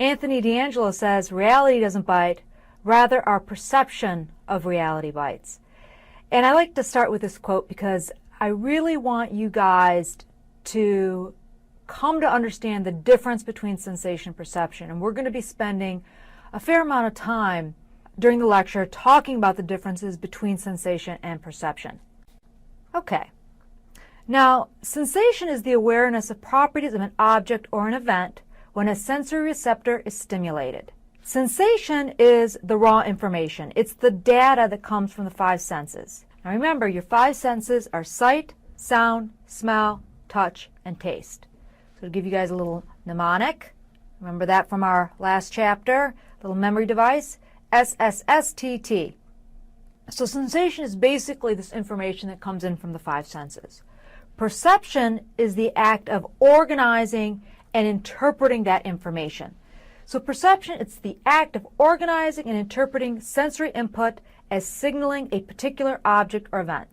Anthony D'Angelo says, reality doesn't bite, rather our perception of reality bites. And I like to start with this quote because I really want you guys to come to understand the difference between sensation and perception. And we're going to be spending a fair amount of time during the lecture talking about the differences between sensation and perception. Okay. Now, sensation is the awareness of properties of an object or an event when a sensory receptor is stimulated. Sensation is the raw information. It's the data that comes from the five senses. Now remember, your five senses are sight, sound, smell, touch, and taste. So to give you guys a little mnemonic, remember that from our last chapter, little memory device, SSSTT. So sensation is basically this information that comes in from the five senses. Perception is the act of organizing and interpreting that information. So perception, it's the act of organizing and interpreting sensory input as signaling a particular object or event.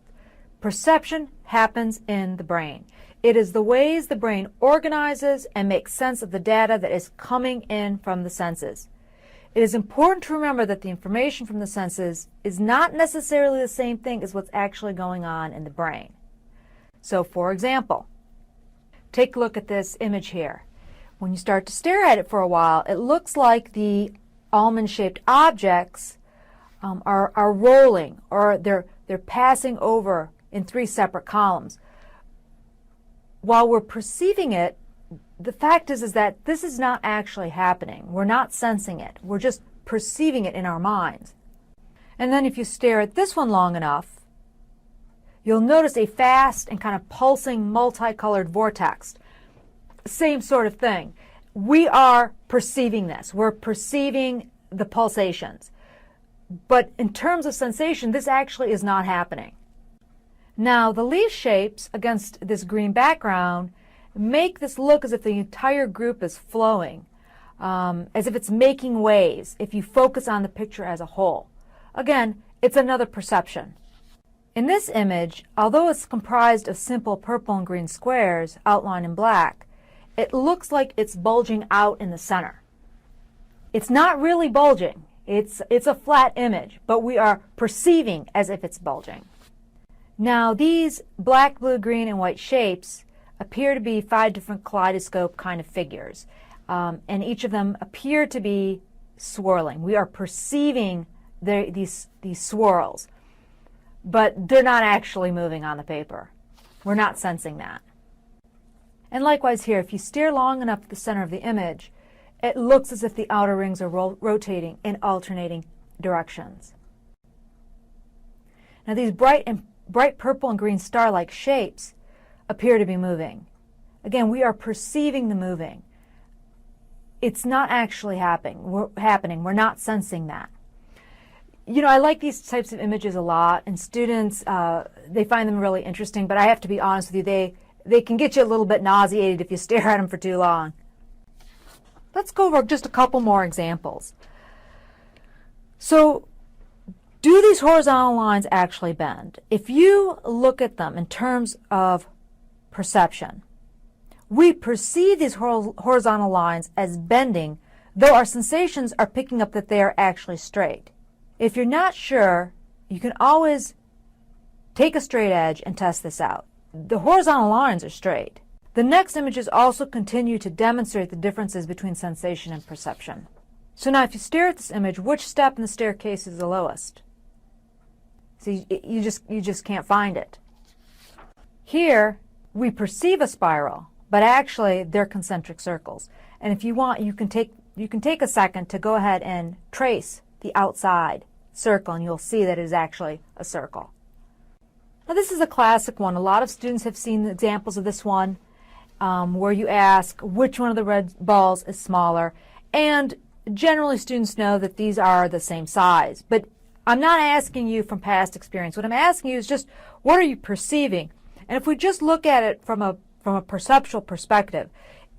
Perception happens in the brain. It is the ways the brain organizes and makes sense of the data that is coming in from the senses. It is important to remember that the information from the senses is not necessarily the same thing as what's actually going on in the brain. So for example, take a look at this image here. When you start to stare at it for a while, it looks like the almond-shaped objects are rolling, or they're passing over in three separate columns. While we're perceiving it, the fact is that this is not actually happening. We're not sensing it. We're just perceiving it in our minds. And then if you stare at this one long enough, you'll notice a fast and kind of pulsing multicolored vortex. Same sort of thing. We are perceiving this. We're perceiving the pulsations. But in terms of sensation, this actually is not happening. Now, the leaf shapes against this green background make this look as if the entire group is flowing, as if it's making waves, if you focus on the picture as a whole. Again, it's another perception. In this image, although it's comprised of simple purple and green squares outlined in black, it looks like it's bulging out in the center. It's not really bulging. It's a flat image, but we are perceiving as if it's bulging. Now, these black, blue, green, and white shapes appear to be 5 different kaleidoscope kind of figures, and each of them appear to be swirling. We are perceiving these swirls, but they're not actually moving on the paper. We're not sensing that. And likewise here, if you stare long enough at the center of the image, it looks as if the outer rings are rotating in alternating directions. Now these bright purple and green star-like shapes appear to be moving. Again, we are perceiving the moving. It's not actually happening. We're not sensing that. You know, I like these types of images a lot, and students, they find them really interesting, but I have to be honest with you, they can get you a little bit nauseated if you stare at them for too long. Let's go over just a couple more examples. So, do these horizontal lines actually bend? If you look at them in terms of perception, we perceive these horizontal lines as bending, though our sensations are picking up that they are actually straight. If you're not sure, you can always take a straight edge and test this out. The horizontal lines are straight. The next images also continue to demonstrate the differences between sensation and perception. So now if you stare at this image, which step in the staircase is the lowest? See, you just can't find it. Here, we perceive a spiral, but actually they're concentric circles. And if you want, you can take a second to go ahead and trace the outside circle, and you'll see that it is actually a circle. Now this is a classic one. A lot of students have seen examples of this one, where you ask which one of the red balls is smaller, and generally students know that these are the same size. But I'm not asking you from past experience. What I'm asking you is just, what are you perceiving? And if we just look at it from a perceptual perspective,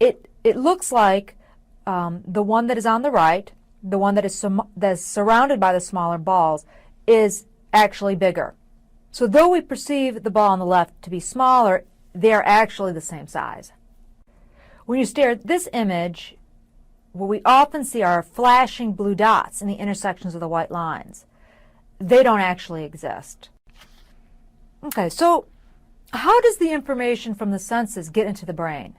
it looks like the one that is on the right, the one that is surrounded by the smaller balls, is actually bigger. So though we perceive the ball on the left to be smaller, they are actually the same size. When you stare at this image, what we often see are flashing blue dots in the intersections of the white lines. They don't actually exist. Okay, so how does the information from the senses get into the brain?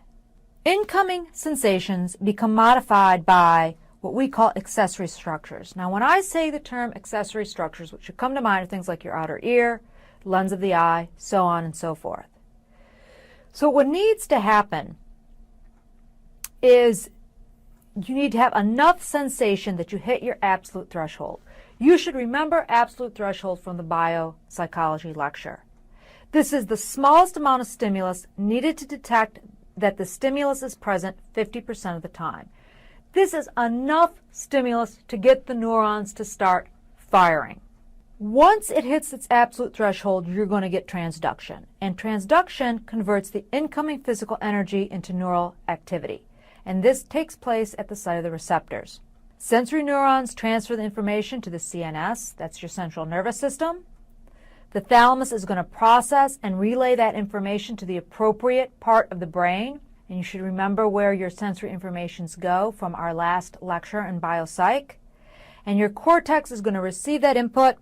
Incoming sensations become modified by what we call accessory structures. Now, when I say the term accessory structures, what should come to mind are things like your outer ear, lens of the eye, so on and so forth. So what needs to happen is you need to have enough sensation that you hit your absolute threshold. You should remember absolute threshold from the biopsychology lecture. This is the smallest amount of stimulus needed to detect that the stimulus is present 50% of the time. This is enough stimulus to get the neurons to start firing. Once it hits its absolute threshold, you're going to get transduction. And transduction converts the incoming physical energy into neural activity. And this takes place at the site of the receptors. Sensory neurons transfer the information to the CNS, that's your central nervous system. The thalamus is going to process and relay that information to the appropriate part of the brain. And you should remember where your sensory informations go from our last lecture in biopsych. And your cortex is going to receive that input,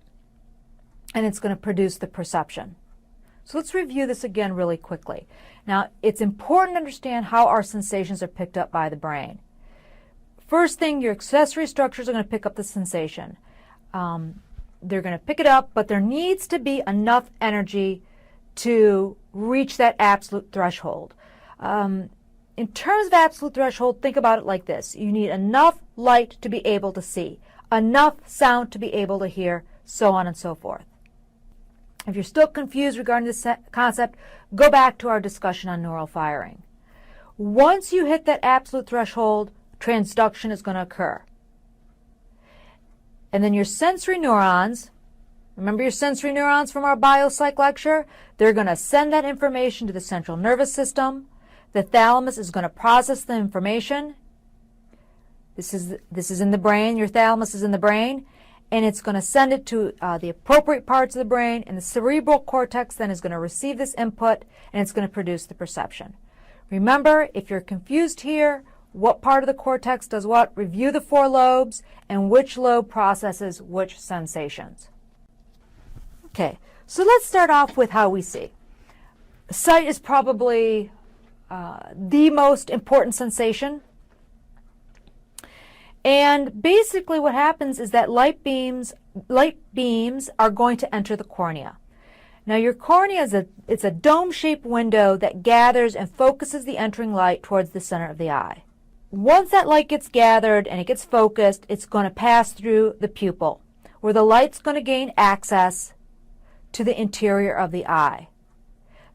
and it's going to produce the perception. So let's review this again really quickly. Now, it's important to understand how our sensations are picked up by the brain. First thing, your accessory structures are going to pick up the sensation. They're going to pick it up, but there needs to be enough energy to reach that absolute threshold. In terms of absolute threshold, think about it like this. You need enough light to be able to see, enough sound to be able to hear, so on and so forth. If you're still confused regarding this concept, go back to our discussion on neural firing. Once you hit that absolute threshold, transduction is going to occur. And then your sensory neurons, remember your sensory neurons from our biopsych lecture? They're going to send that information to the central nervous system. The thalamus is going to process the information. This is in the brain. Your thalamus is in the brain. And it's going to send it to the appropriate parts of the brain, and the cerebral cortex then is going to receive this input, and it's going to produce the perception. Remember, if you're confused here, what part of the cortex does what, review the 4 lobes, and which lobe processes which sensations. Okay, so let's start off with how we see. Sight is probably the most important sensation. And basically what happens is that light beams are going to enter the cornea. Now your cornea is a dome-shaped window that gathers and focuses the entering light towards the center of the eye. Once that light gets gathered and it gets focused, it's going to pass through the pupil, where the light's going to gain access to the interior of the eye.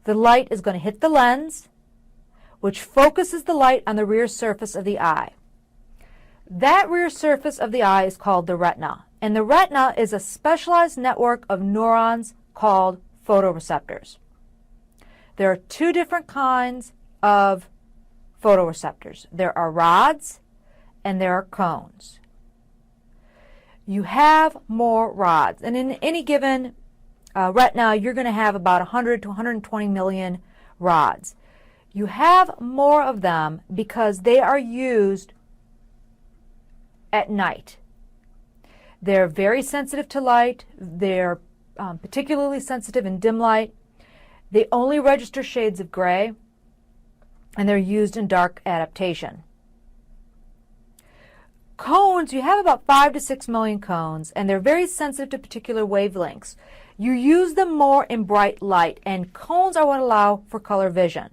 The light is going to hit the lens, which focuses the light on the rear surface of the eye. That rear surface of the eye is called the retina, and the retina is a specialized network of neurons called photoreceptors. There are 2 different kinds of photoreceptors. There are rods and there are cones. You have more rods, and in any given retina, you're going to have about 100 to 120 million rods. You have more of them because they are used at night. They're very sensitive to light. They're particularly sensitive in dim light. They only register shades of gray, and they're used in dark adaptation. Cones, you have about 5 to 6 million cones, and they're very sensitive to particular wavelengths. You use them more in bright light, and cones are what allow for color vision.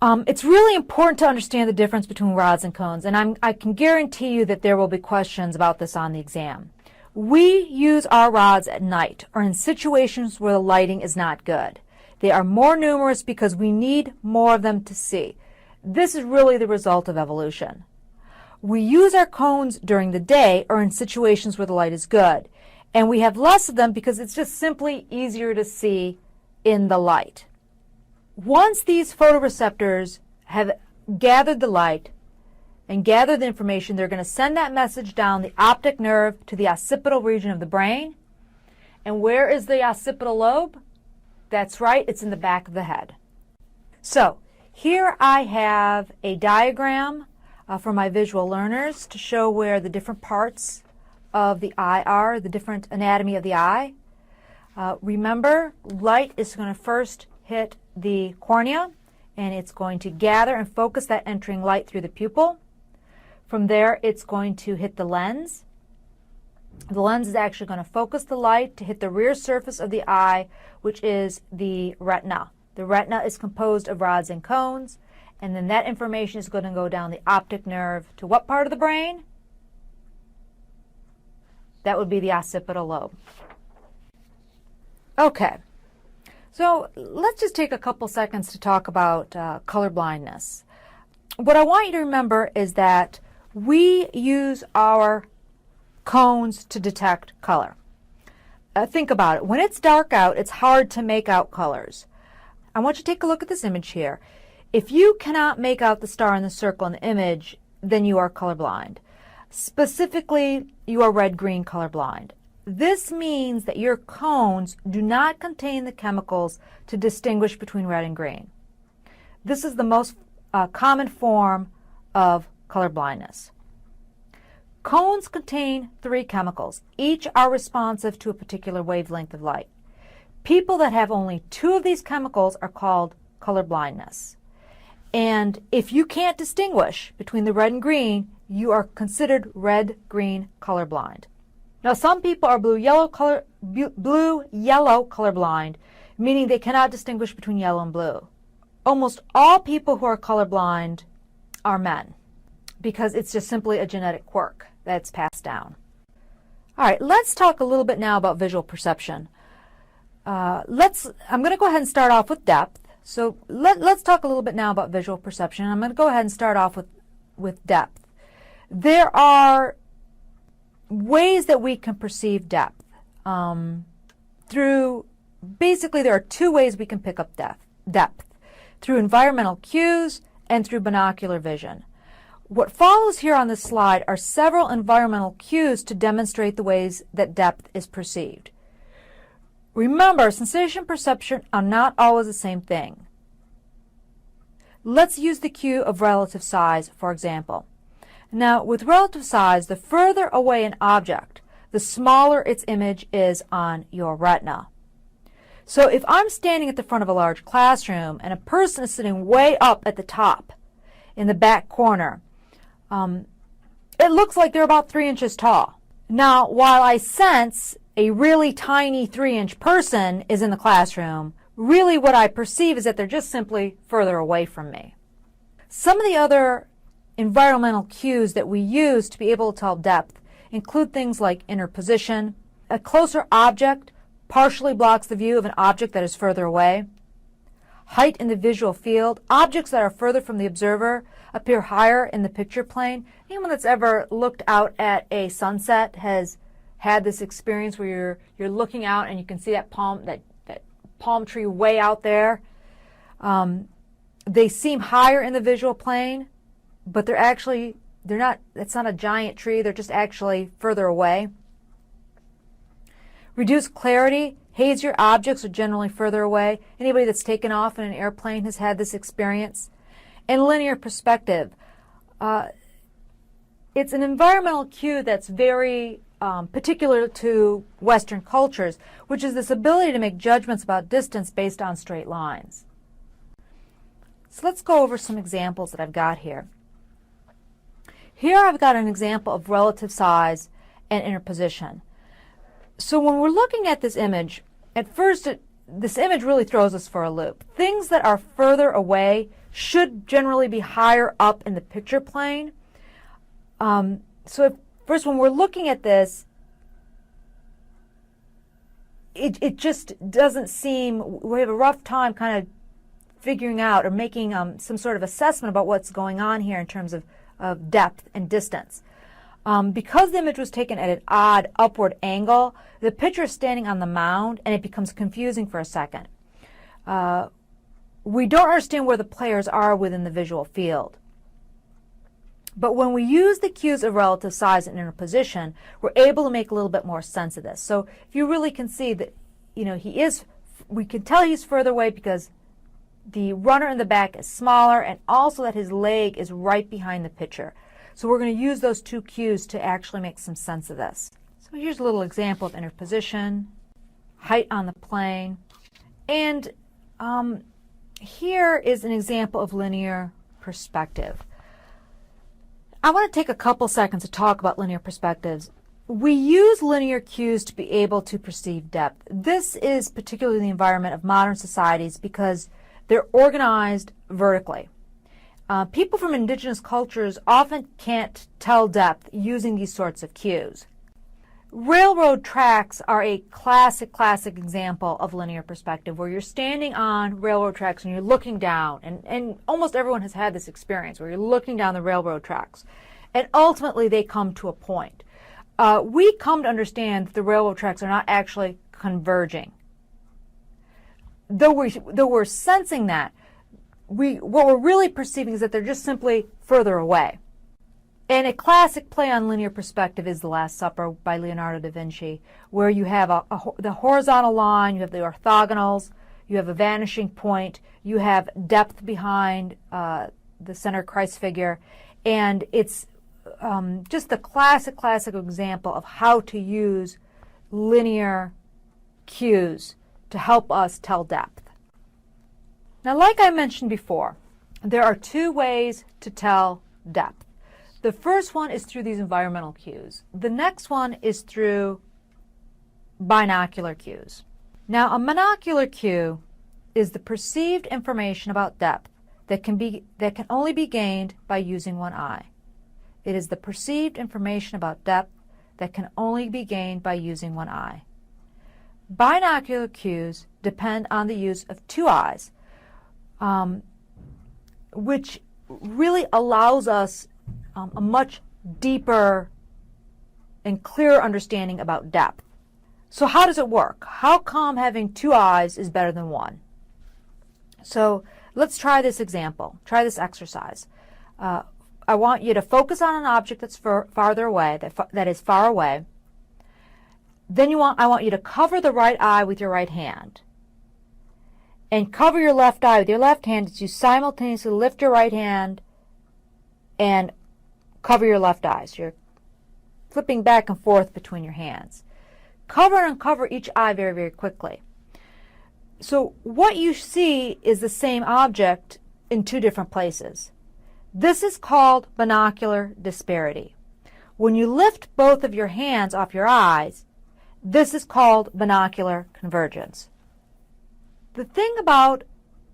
It's really important to understand the difference between rods and cones, and I can guarantee you that there will be questions about this on the exam. We use our rods at night or in situations where the lighting is not good. They are more numerous because we need more of them to see. This is really the result of evolution. We use our cones during the day or in situations where the light is good, and we have less of them because it's just simply easier to see in the light. Once these photoreceptors have gathered the light and gathered the information, they're going to send that message down the optic nerve to the occipital region of the brain. And where is the occipital lobe? That's right, it's in the back of the head. So here I have a diagram for my visual learners to show where the different parts of the eye are, the different anatomy of the eye. Remember, light is going to first hit the cornea, and it's going to gather and focus that entering light through the pupil. From there, it's going to hit the lens. The lens is actually going to focus the light to hit the rear surface of the eye, which is the retina. The retina is composed of rods and cones, and then that information is going to go down the optic nerve to what part of the brain? That would be the occipital lobe. Okay, so let's just take a couple seconds to talk about color blindness. What I want you to remember is that we use our cones to detect color. Think about it. When it's dark out, it's hard to make out colors. I want you to take a look at this image here. If you cannot make out the star and the circle in the image, then you are colorblind. Specifically, you are red-green colorblind. This means that your cones do not contain the chemicals to distinguish between red and green. This is the most common form of color blindness. Cones contain 3 chemicals. Each are responsive to a particular wavelength of light. People that have only 2 of these chemicals are called color blindness. And if you can't distinguish between the red and green, you are considered red-green colorblind. Now, some people are blue-yellow colorblind, meaning they cannot distinguish between yellow and blue. Almost all people who are colorblind are men, because it's just simply a genetic quirk that's passed down. All right, let's talk a little bit now about visual perception. I'm going to go ahead and start off with depth. So let's talk a little bit now about visual perception. I'm going to go ahead and start off with depth. There are ways that we can perceive depth. Basically, there are 2 ways we can pick up depth. Through environmental cues and through binocular vision. What follows here on this slide are several environmental cues to demonstrate the ways that depth is perceived. Remember, sensation and perception are not always the same thing. Let's use the cue of relative size, for example. Now, with relative size, the further away an object, the smaller its image is on your retina. So if I'm standing at the front of a large classroom and a person is sitting way up at the top in the back corner, it looks like they're about 3 inches tall. Now, while I sense a really tiny 3-inch person is in the classroom, really what I perceive is that they're just simply further away from me. Some of the other environmental cues that we use to be able to tell depth include things like interposition. A closer object partially blocks the view of an object that is further away. Height in the visual field. Objects that are further from the observer appear higher in the picture plane. Anyone that's ever looked out at a sunset has had this experience where you're looking out and you can see that palm tree way out there. They seem higher in the visual plane, but they're not, it's not a giant tree, they're just actually further away. Reduced clarity. Hazier objects are generally further away. Anybody that's taken off in an airplane has had this experience. And linear perspective. It's an environmental cue that's very particular to Western cultures, which is this ability to make judgments about distance based on straight lines. So let's go over some examples that I've got here. Here I've got an example of relative size and interposition. So when we're looking at this image, at first this image really throws us for a loop. Things that are further away should generally be higher up in the picture plane. First, when we're looking at this, it just doesn't seem, we have a rough time kind of figuring out or making some sort of assessment about what's going on here in terms of depth and distance. Because the image was taken at an odd upward angle, the picture is standing on the mound and it becomes confusing for a second. We don't understand where the players are within the visual field. But when we use the cues of relative size and interposition, we're able to make a little bit more sense of this. So if you really can see that, we can tell he's further away because the runner in the back is smaller, and also that his leg is right behind the pitcher. So we're going to use those two cues to actually make some sense of this. So here's a little example of interposition, height on the plane, and here is an example of linear perspective. I want to take a couple seconds to talk about linear perspectives. We use linear cues to be able to perceive depth. This is particularly the environment of modern societies because they're organized vertically. People from indigenous cultures often can't tell depth using these sorts of cues. Railroad tracks are a classic example of linear perspective, where you're standing on railroad tracks and you're looking down, and almost everyone has had this experience where you're looking down the railroad tracks, and ultimately they come to a point. We come to understand that the railroad tracks are not actually converging. Though we're sensing that, what we're really perceiving is that they're just simply further away. And a classic play on linear perspective is The Last Supper by Leonardo da Vinci, where you have the horizontal line, you have the orthogonals, you have a vanishing point, you have depth behind the center Christ figure, and it's just the classic example of how to use linear cues to help us tell depth. Now, like I mentioned before, there are two ways to tell depth. The first one is through these environmental cues. The next one is through binocular cues. Now, a binocular cue is the perceived information about depth that can only be gained by using one eye. It is the perceived information about depth that can only be gained by using one eye. Binocular cues depend on the use of two eyes, which really allows us a much deeper and clearer understanding about depth. So how does it work? How come having two eyes is better than one? So let's try this example, try this exercise. I want you to focus on an object that's farther away, that is far away. Then I want you to cover the right eye with your right hand. And cover your left eye with your left hand as you simultaneously lift your right hand and cover your left eye. So you're flipping back and forth between your hands. Cover and uncover each eye very quickly. So what you see is the same object in two different places. This is called binocular disparity. When you lift both of your hands off your eyes, this is called binocular convergence. The thing about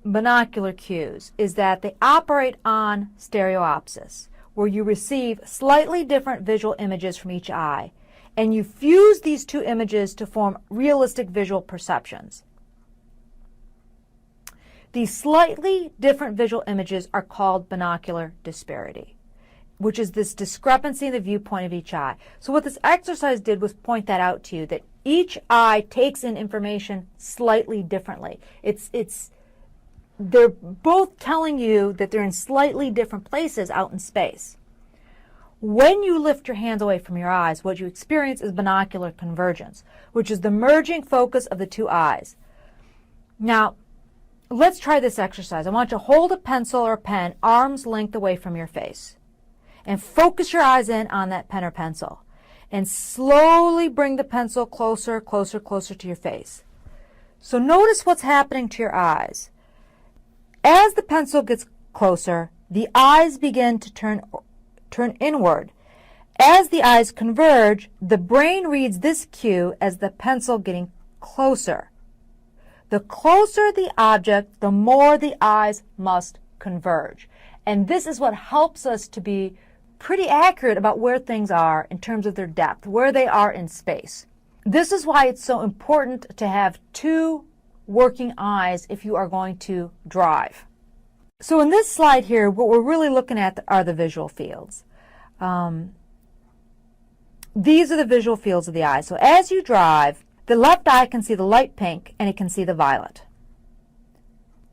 binocular cues is that they operate on stereopsis, where you receive slightly different visual images from each eye, and you fuse these two images to form realistic visual perceptions. These slightly different visual images are called binocular disparity, which is this discrepancy in the viewpoint of each eye. So what this exercise did was point that out to you, that each eye takes in information slightly differently. They're both telling you that they're in slightly different places out in space. When you lift your hands away from your eyes, what you experience is binocular convergence, which is the merging focus of the two eyes. Now, let's try this exercise. I want you to hold a pencil or a pen arm's length away from your face and focus your eyes in on that pen or pencil and slowly bring the pencil closer to your face. So notice what's happening to your eyes. As the pencil gets closer, the eyes begin to turn inward. As the eyes converge, the brain reads this cue as the pencil getting closer. The closer the object, the more the eyes must converge. And this is what helps us to be pretty accurate about where things are in terms of their depth, where they are in space. This is why it's so important to have two working eyes if you are going to drive. So in this slide here, what we're really looking at are the visual fields. These are the visual fields of the eye. So as you drive, the left eye can see the light pink and it can see the violet.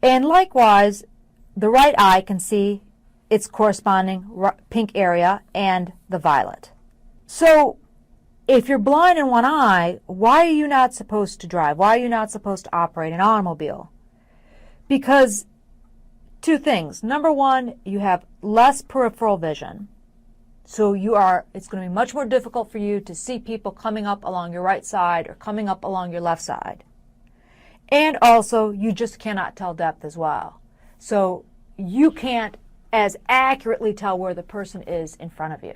And likewise, the right eye can see its corresponding pink area and the violet. So if you're blind in one eye, why are you not supposed to drive? Why are you not supposed to operate an automobile? Because Two things. Number one, you have less peripheral vision. So it's going to be much more difficult for you to see people coming up along your right side or coming up along your left side. And also, you just cannot tell depth as well. So you can't as accurately tell where the person is in front of you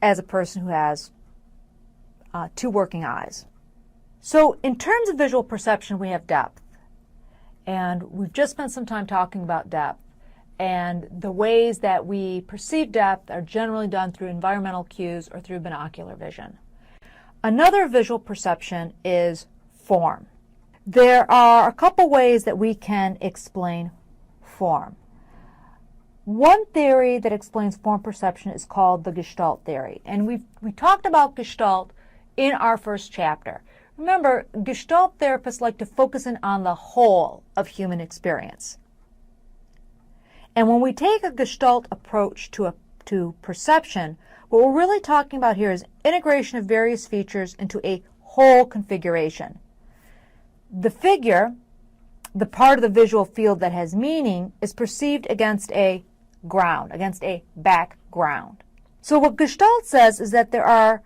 as a person who has two working eyes. So in terms of visual perception, we have depth. And we've just spent some time talking about depth. And the ways that we perceive depth are generally done through environmental cues or through binocular vision. Another visual perception is form. There are a couple ways that we can explain form. One theory that explains form perception is called the Gestalt theory. And we talked about Gestalt in our first chapter. Remember, Gestalt therapists like to focus in on the whole of human experience. And when we take a Gestalt approach to perception, what we're really talking about here is integration of various features into a whole configuration. The figure, the part of the visual field that has meaning, is perceived against a ground, against a background. So what Gestalt says is that there are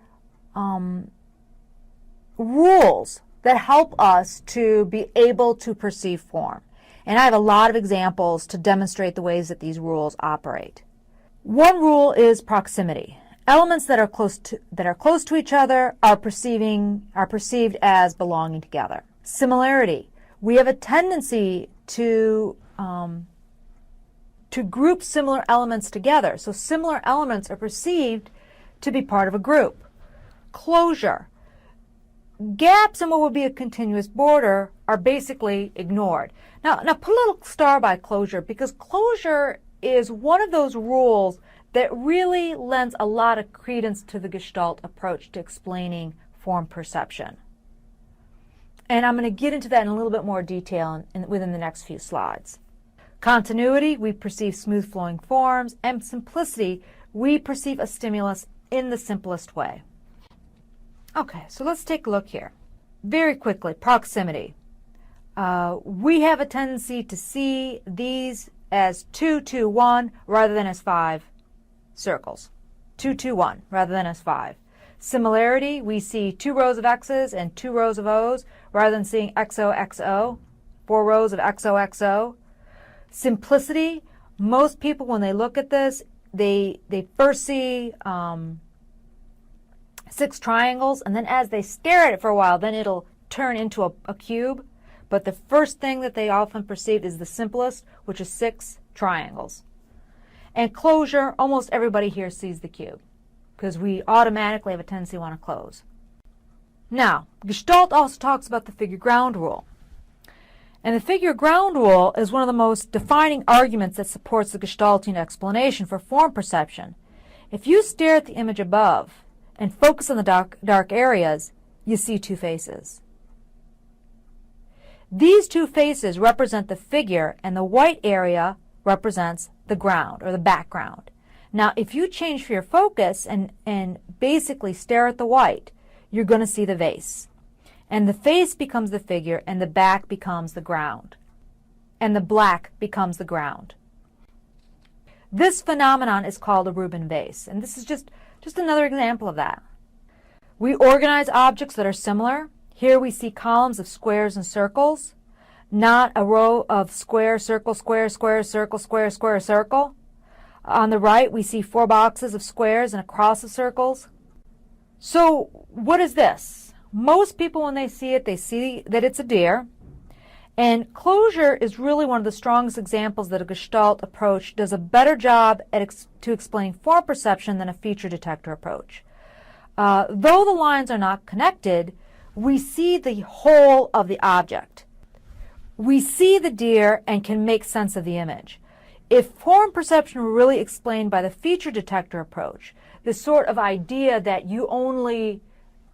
rules that help us to be able to perceive form. And I have a lot of examples to demonstrate the ways that these rules operate. One rule is proximity. Elements that are close to each other are perceived as belonging together. Similarity. We have a tendency to group similar elements together. So similar elements are perceived to be part of a group. Closure. Gaps in what would be a continuous border are basically ignored. Now put a little star by closure, because closure is one of those rules that really lends a lot of credence to the Gestalt approach to explaining form perception. And I'm going to get into that in a little bit more detail within the next few slides. Continuity, we perceive smooth flowing forms, and simplicity, we perceive a stimulus in the simplest way. Okay, so let's take a look here. Very quickly, proximity. We have a tendency to see these as 2, 2, 1 rather than as 5 circles. 2, 2, 1 rather than as 5. Similarity, we see 2 rows of X's and 2 rows of O's rather than seeing XO, XO, 4 rows of XO, XO. Simplicity, most people when they look at this, they first see 6 triangles, and then as they stare at it for a while, then it'll turn into a cube. But the first thing that they often perceive is the simplest, which is 6 triangles. And closure, almost everybody here sees the cube, because we automatically have a tendency to want to close. Now, Gestalt also talks about the figure ground rule. And the figure ground rule is one of the most defining arguments that supports the Gestaltian explanation for form perception. If you stare at the image above and focus on the dark areas, you see 2 faces. These 2 faces represent the figure, and the white area represents the ground or the background. Now, if you change your focus and basically stare at the white, you're going to see the vase. And the face becomes the figure, and the back becomes the ground. And the black becomes the ground. This phenomenon is called a Rubin vase, and this is just another example of that. We organize objects that are similar. Here we see columns of squares and circles, not a row of square, circle, square, square, circle, square, square, circle. On the right, we see 4 boxes of squares and a cross of circles. So what is this? Most people, when they see it, they see that it's a deer. And closure is really one of the strongest examples that a Gestalt approach does a better job to explain form perception than a feature detector approach. Though the lines are not connected, we see the whole of the object. We see the deer and can make sense of the image. If form perception were really explained by the feature detector approach, this sort of idea that you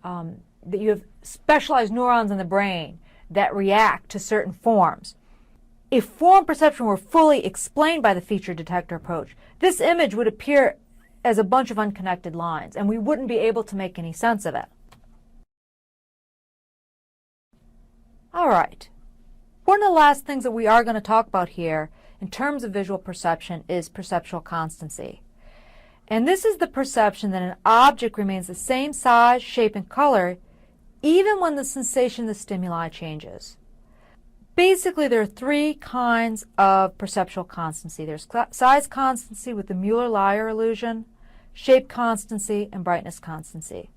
have specialized neurons in the brain that react to certain forms. If form perception were fully explained by the feature detector approach, this image would appear as a bunch of unconnected lines, and we wouldn't be able to make any sense of it. All right. One of the last things that we are going to talk about here in terms of visual perception is perceptual constancy. And this is the perception that an object remains the same size, shape, and color even when the sensation of the stimuli changes. Basically, there are three kinds of perceptual constancy. There's size constancy with the Mueller-Lyer illusion, shape constancy, and brightness constancy.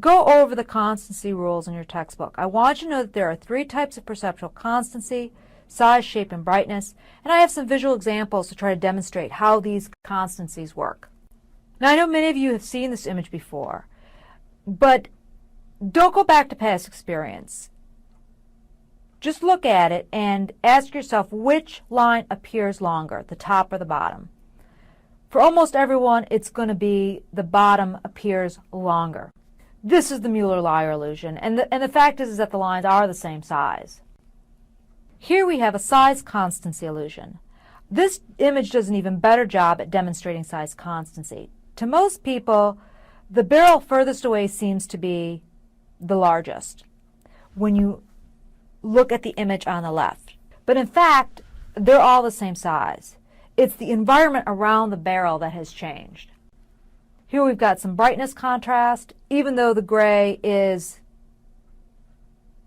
Go over the constancy rules in your textbook. I want you to know that there are three types of perceptual constancy: size, shape, and brightness. And I have some visual examples to try to demonstrate how these constancies work. Now, I know many of you have seen this image before, but don't go back to past experience. Just look at it and ask yourself which line appears longer, the top or the bottom. For almost everyone, it's going to be the bottom appears longer. This is the Mueller-Lyer illusion, and the fact is that the lines are the same size. Here we have a size constancy illusion. This image does an even better job at demonstrating size constancy. To most people, the barrel furthest away seems to be the largest when you look at the image on the left. But in fact, they're all the same size. It's the environment around the barrel that has changed. Here we've got some brightness contrast. Even though the gray is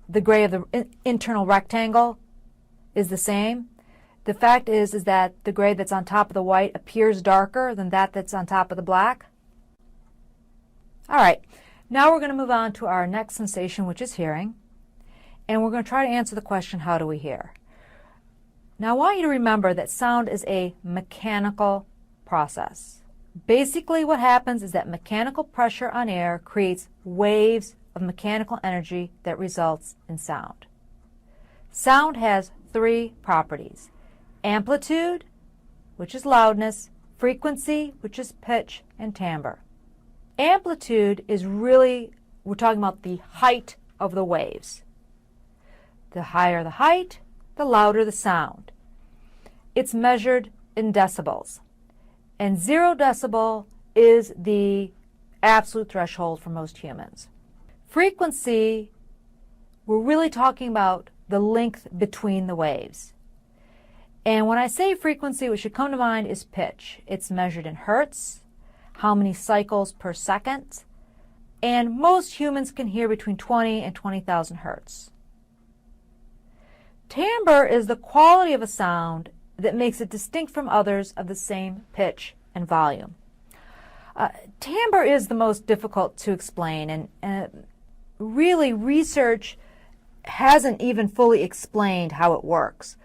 the gray of the internal rectangle is the same, the fact is that the gray that's on top of the white appears darker than that that's on top of the black. All right, now we're going to move on to our next sensation, which is hearing. And we're going to try to answer the question, how do we hear? Now I want you to remember that sound is a mechanical process. Basically what happens is that mechanical pressure on air creates waves of mechanical energy that results in sound. Sound has three properties: amplitude, which is loudness; frequency, which is pitch; and timbre. Amplitude is really, we're talking about the height of the waves. The higher the height, the louder the sound. It's measured in decibels. And 0 decibel is the absolute threshold for most humans. Frequency, we're really talking about the length between the waves. And when I say frequency, what should come to mind is pitch. It's measured in hertz, how many cycles per second, and most humans can hear between 20 and 20,000 hertz. Timbre is the quality of a sound that makes it distinct from others of the same pitch and volume. Timbre is the most difficult to explain, and really research hasn't even fully explained how it works.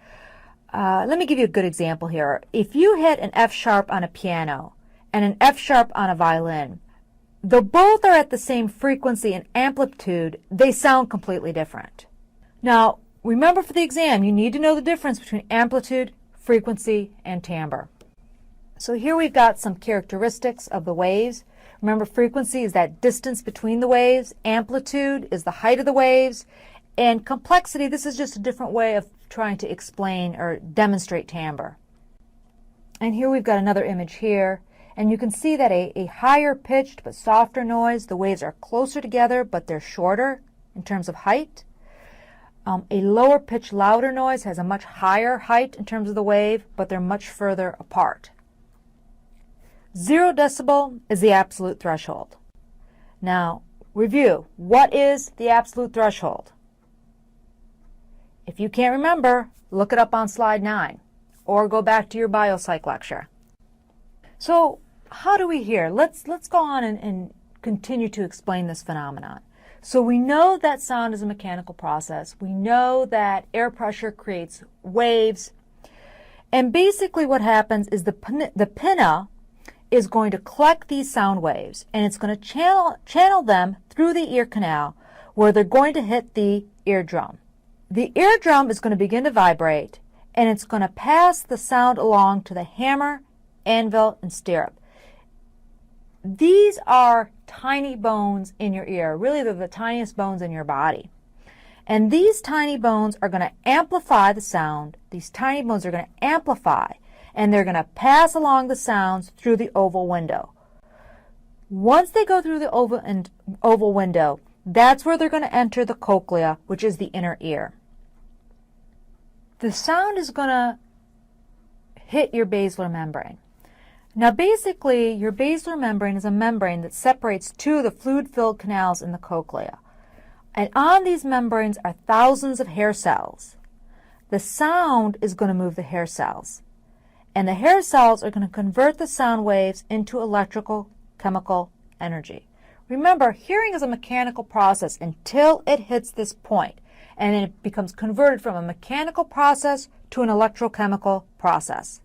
Let me give you a good example here. If you hit an F sharp on a piano and an F sharp on a violin, though both are at the same frequency and amplitude, they sound completely different. Now, remember for the exam, you need to know the difference between amplitude, frequency, and timbre. So here we've got some characteristics of the waves. Remember, frequency is that distance between the waves, amplitude is the height of the waves, and complexity, this is just a different way of trying to explain or demonstrate timbre. And here we've got another image here, and you can see that a higher pitched but softer noise, the waves are closer together but they're shorter in terms of height. A lower pitched, louder noise has a much higher height in terms of the wave, but they're much further apart. 0 decibel is the absolute threshold. Now, review. What is the absolute threshold? If you can't remember, look it up on slide 9, or go back to your biopsych lecture. So, how do we hear? Let's go on and continue to explain this phenomenon. So we know that sound is a mechanical process. We know that air pressure creates waves. And basically what happens is the pinna is going to collect these sound waves, and it's going to channel them through the ear canal where they're going to hit the eardrum. The eardrum is going to begin to vibrate, and it's going to pass the sound along to the hammer, anvil, and stirrup. These are tiny bones in your ear. Really, they're the tiniest bones in your body. And these tiny bones are going to amplify the sound. These tiny bones are going to amplify, and they're going to pass along the sounds through the oval window. Once they go through the oval window, that's where they're going to enter the cochlea, which is the inner ear. the sound is going to hit your basilar membrane. Now basically, your basilar membrane is a membrane that separates two of the fluid-filled canals in the cochlea. And on these membranes are thousands of hair cells. The sound is going to move the hair cells. And the hair cells are going to convert the sound waves into electrical chemical energy. Remember, hearing is a mechanical process until it hits this point, and then it becomes converted from a mechanical process to an electrochemical process.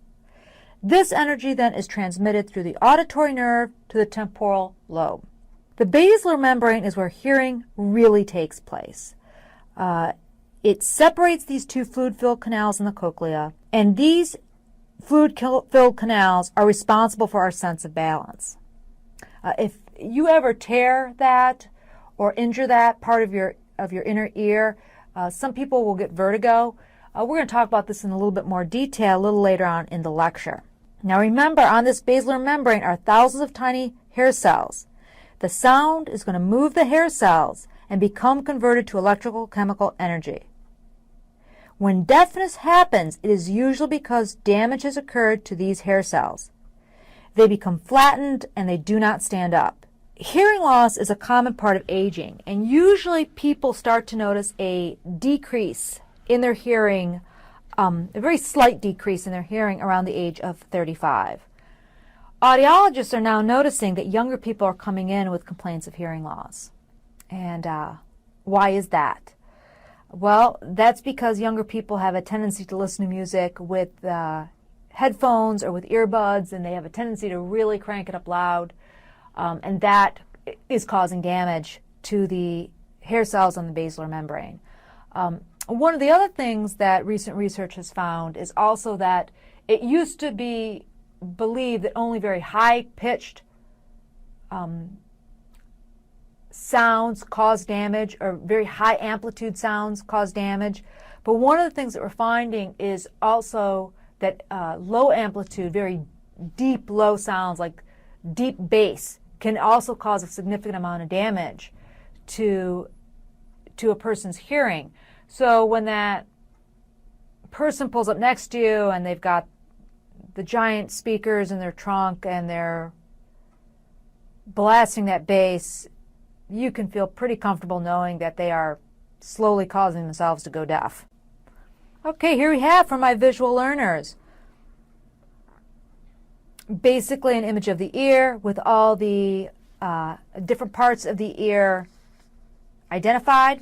This energy then is transmitted through the auditory nerve to the temporal lobe. The basilar membrane is where hearing really takes place. It separates these two fluid-filled canals in the cochlea, and these fluid-filled canals are responsible for our sense of balance. If you ever tear that or injure that part of your inner ear, some people will get vertigo. We're going to talk about this in a little bit more detail a little later on in the lecture. Now remember, on this basilar membrane are thousands of tiny hair cells. The sound is going to move the hair cells and become converted to electrical chemical energy. When deafness happens, it is usually because damage has occurred to these hair cells. They become flattened and they do not stand up. Hearing loss is a common part of aging, and usually people start to notice a decrease in their hearing, a very slight decrease in their hearing around the age of 35. Audiologists are now noticing that younger people are coming in with complaints of hearing loss. And why is that? Well, that's because younger people have a tendency to listen to music with headphones or with earbuds, and they have a tendency to really crank it up loud, and that is causing damage to the hair cells on the basilar membrane. One of the other things that recent research has found is also that it used to be believed that only very high-pitched sounds cause damage, or very high amplitude sounds cause damage. But one of the things that we're finding is also that low amplitude, very deep low sounds like deep bass can also cause a significant amount of damage to a person's hearing. So when that person pulls up next to you and they've got the giant speakers in their trunk and they're blasting that bass, you can feel pretty comfortable knowing that they are slowly causing themselves to go deaf. Okay, here we have for my visual learners. Basically an image of the ear with all the different parts of the ear identified.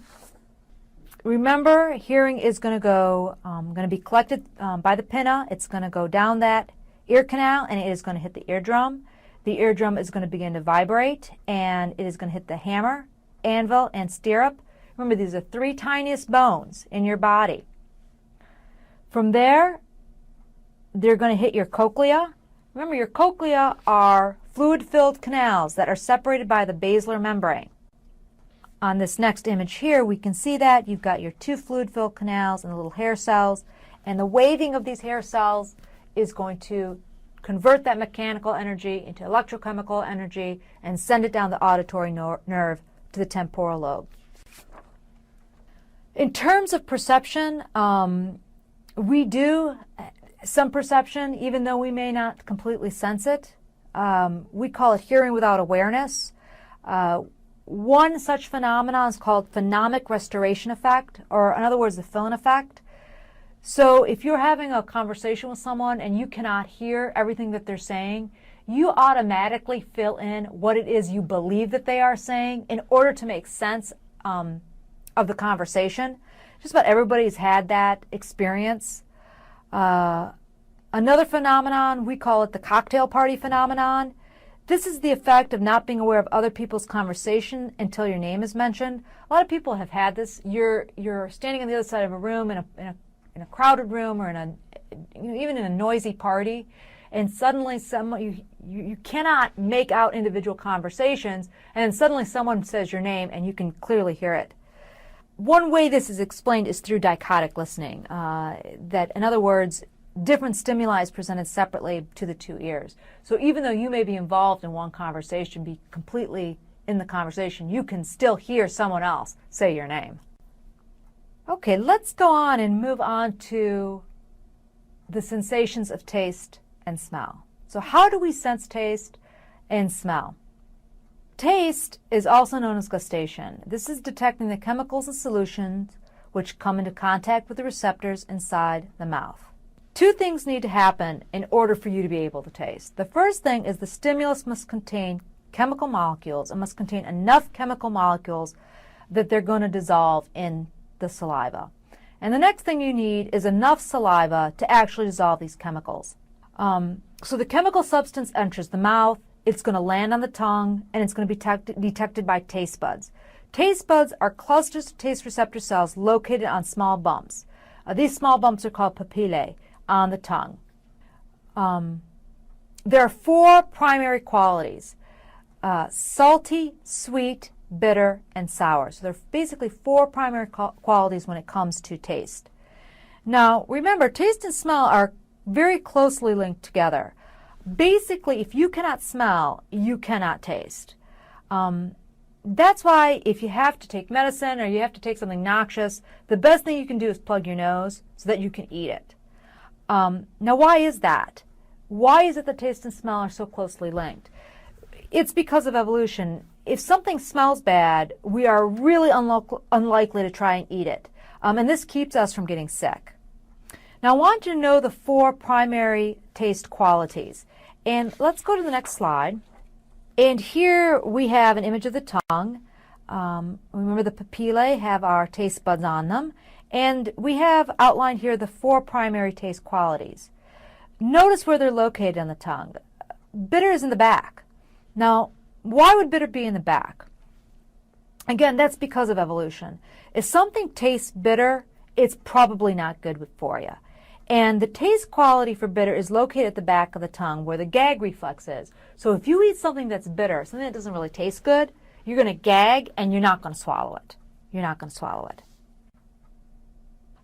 Remember, hearing is going to be collected by the pinna. It's going to go down that ear canal and it is going to hit the eardrum. The eardrum is going to begin to vibrate and it is going to hit the hammer, anvil, and stirrup. Remember, these are three tiniest bones in your body. From there, they're going to hit your cochlea. Remember, your cochlea are fluid-filled canals that are separated by the basilar membrane. On this next image here, we can see that you've got your two fluid-filled canals and the little hair cells, and the waving of these hair cells is going to convert that mechanical energy into electrochemical energy and send it down the auditory nerve to the temporal lobe. In terms of perception, we do some perception, even though we may not completely sense it. We call it hearing without awareness. One such phenomenon is called phonemic restoration effect, or in other words, the fill-in effect. So if you're having a conversation with someone and you cannot hear everything that they're saying, you automatically fill in what it is you believe that they are saying in order to make sense of the conversation. Just about everybody's had that experience. Another phenomenon, we call it the cocktail party phenomenon. This is the effect of not being aware of other people's conversation until your name is mentioned. A lot of people have had this. You're standing on the other side of a room in a crowded room, or even in a noisy party, and suddenly you cannot make out individual conversations, and then suddenly someone says your name and you can clearly hear it. One way this is explained is through dichotic listening. That, in other words, different stimuli is presented separately to the two ears. So even though you may be involved in one conversation, be completely in the conversation, you can still hear someone else say your name. Okay, let's go on and move on to the sensations of taste and smell. So how do we sense taste and smell? Taste is also known as gustation. This is detecting the chemicals and solutions which come into contact with the receptors inside the mouth. Two things need to happen in order for you to be able to taste. The first thing is the stimulus must contain chemical molecules. It must contain enough chemical molecules that they're going to dissolve in the saliva. And the next thing you need is enough saliva to actually dissolve these chemicals. So the chemical substance enters the mouth, it's going to land on the tongue, and it's going to be detected by taste buds. Taste buds are clusters of taste receptor cells located on small bumps. These small bumps are called papillae on the tongue. There are four primary qualities: salty, sweet, bitter, and sour. So there are basically four primary qualities when it comes to taste. Now, remember, taste and smell are very closely linked together. Basically, if you cannot smell, you cannot taste. That's why if you have to take medicine or you have to take something noxious, the best thing you can do is plug your nose so that you can eat it. Now, why is that? Why is it that taste and smell are so closely linked? It's because of evolution. If something smells bad, we are really unlikely to try and eat it. And this keeps us from getting sick. Now, I want you to know the four primary taste qualities. And let's go to the next slide. And here we have an image of the tongue. Remember, the papillae have our taste buds on them. And we have outlined here the four primary taste qualities. Notice where they're located on the tongue. Bitter is in the back. Now, why would bitter be in the back? Again, that's because of evolution. If something tastes bitter, it's probably not good for you. And the taste quality for bitter is located at the back of the tongue where the gag reflex is. So if you eat something that's bitter, something that doesn't really taste good, you're going to gag and you're not going to swallow it. You're not going to swallow it.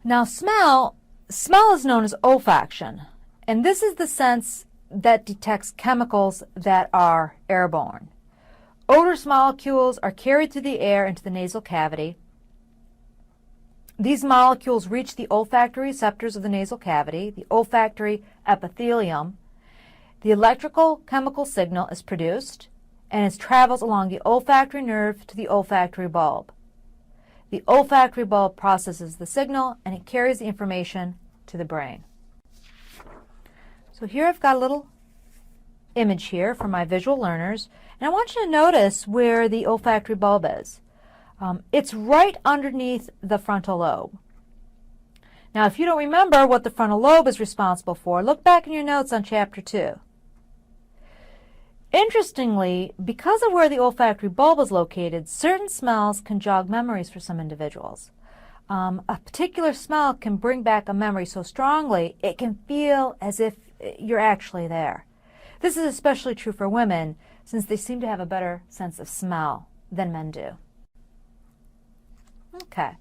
Now, smell is known as olfaction. And this is the sense that detects chemicals that are airborne. Odorous molecules are carried through the air into the nasal cavity. These molecules reach the olfactory receptors of the nasal cavity, the olfactory epithelium. The electrical chemical signal is produced, and it travels along the olfactory nerve to the olfactory bulb. The olfactory bulb processes the signal, and it carries the information to the brain. So here I've got a little image here for my visual learners, and I want you to notice where the olfactory bulb is. It's right underneath the frontal lobe. Now, if you don't remember what the frontal lobe is responsible for, look back in your notes on Chapter 2. Interestingly, because of where the olfactory bulb is located, certain smells can jog memories for some individuals. A particular smell can bring back a memory so strongly it can feel as if you're actually there. This is especially true for women, since they seem to have a better sense of smell than men do. Okay,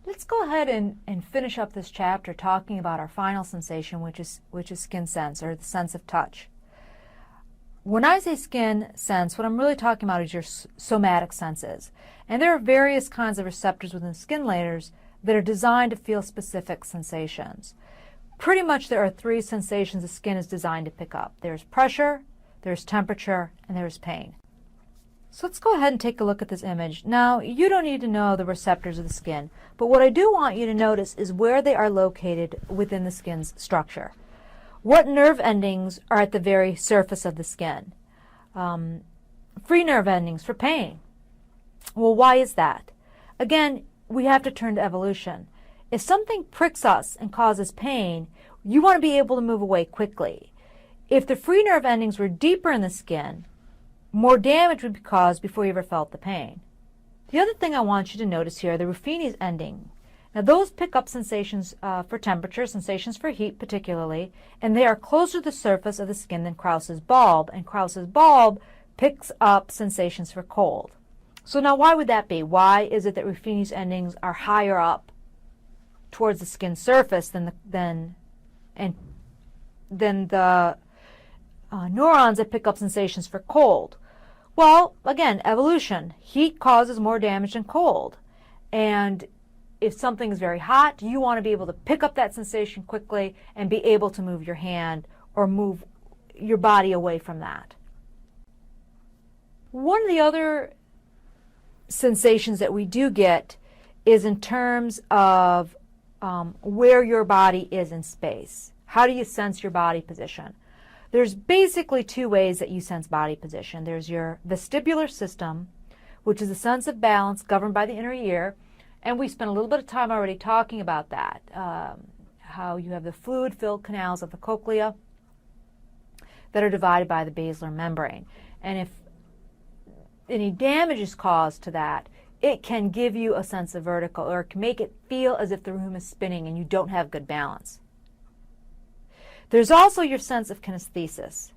let's go ahead and finish up this chapter talking about our final sensation, which is skin sense, or the sense of touch. When I say skin sense, what I'm really talking about is your somatic senses. And there are various kinds of receptors within skin layers that are designed to feel specific sensations. Pretty much there are three sensations the skin is designed to pick up. There's pressure, there's temperature, and there's pain. So let's go ahead and take a look at this image. Now, you don't need to know the receptors of the skin, but what I do want you to notice is where they are located within the skin's structure. What nerve endings are at the very surface of the skin? Free nerve endings for pain. Well, why is that? Again, we have to turn to evolution. If something pricks us and causes pain, you want to be able to move away quickly. If the free nerve endings were deeper in the skin, more damage would be caused before you ever felt the pain. The other thing I want you to notice here are the Ruffini's ending. Now, those pick up sensations for temperature, sensations for heat particularly, and they are closer to the surface of the skin than Krauss's bulb, and Krauss's bulb picks up sensations for cold. So now, why would that be? Why is it that Ruffini's endings are higher up towards the skin surface than the neurons that pick up sensations for cold? Well, again, evolution. Heat causes more damage than cold. And if something is very hot, you want to be able to pick up that sensation quickly and be able to move your hand or move your body away from that. One of the other sensations that we do get is in terms of where your body is in space. How do you sense your body position? There's basically two ways that you sense body position. There's your vestibular system, which is a sense of balance governed by the inner ear, and we spent a little bit of time already talking about that, how you have the fluid-filled canals of the cochlea that are divided by the basilar membrane. And if any damage is caused to that, it can give you a sense of vertigo, or it can make it feel as if the room is spinning and you don't have good balance. There's also your sense of kinesthesis.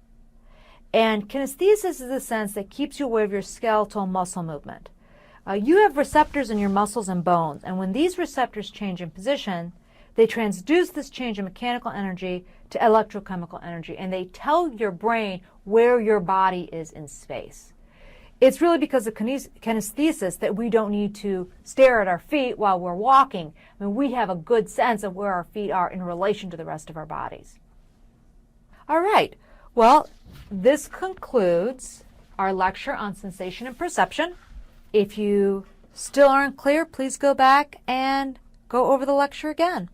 And kinesthesis is the sense that keeps you aware of your skeletal muscle movement. You have receptors in your muscles and bones, and when these receptors change in position, they transduce this change in mechanical energy to electrochemical energy, and they tell your brain where your body is in space. It's really because of kinesthesis that we don't need to stare at our feet while we're walking. I mean, we have a good sense of where our feet are in relation to the rest of our bodies. All right, well, this concludes our lecture on sensation and perception. If you still aren't clear, please go back and go over the lecture again.